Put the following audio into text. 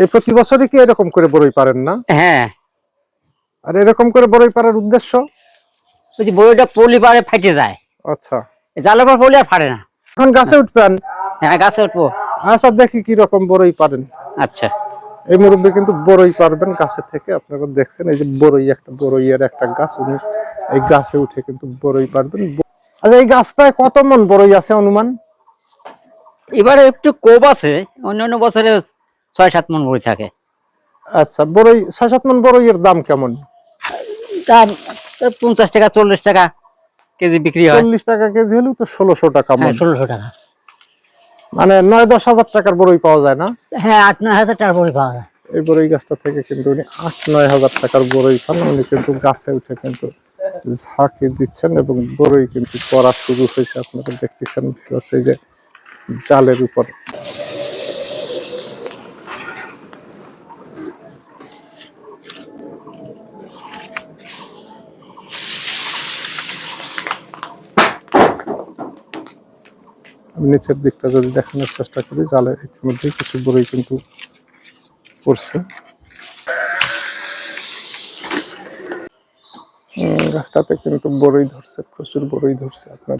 এই প্রতি বছরই কি এরকম করে বড়ই পারেন না? হ্যাঁ, আর এরকম করে বড়ই পারার উদ্দেশ্য? ওই যে বড়িটা পলি পারে ফাটে যায়, আচ্ছা, জালের পর পলি আর ফাটে না। এখন গাছে উঠবেন? হ্যাঁ, গাছে উঠবো। আচ্ছা, দেখি কি রকম বড়ই পারেন। আচ্ছা, এই মুরব্বী কিন্তু বড়ই পারবেন গাছে থেকে। আপনারা দেখছেন এই যে বড়ই, একটা বড়ইয়ের একটা গাছ, উনি এই গাছে উঠে কিন্তু বড়ই পারবেন। আচ্ছা, এই গাছটায় কত মন বড়ই আছে অনুমান? এবারে একটু কম আছে, অন্যান্য বছরে 6-7 মন বড়ি থাকে। আচ্ছা, বড়ই 6-7 মন বড়ইয়ের দাম কেমন? দাম 50 টাকা 40 টাকা কেজি বিক্রি হয়। 40 টাকা কেজি হলেও তো 1600 টাকা হ্যাঁ, মন। 1600 টাকা। মানে 9-10 হাজার টাকার বড়ই পাওয়া যায় না? হ্যাঁ, 8-9 হাজার টাকা বড়ি পাওয়া যায়। এই বড়ই গাছটা থেকে কিন্তু উনি 8-9 হাজার টাকার বড়ই পান। উনি কিন্তু গাছে উঠে কিন্তু ঝাঁকি দিচ্ছেন এবং বড়ই কিন্তু পড়া শুরু হয়েছে। আপনারা দেখতেছেন এই যে জালের উপর। নিচের দিকটা যদি দেখানোর চেষ্টা করি, জালের ইতিমধ্যে কিছু বড়ই কিন্তু পড়ছে। গাছটাতে কিন্তু বড়ই ধরছে, প্রচুর বড়ই ধরছে। আপনার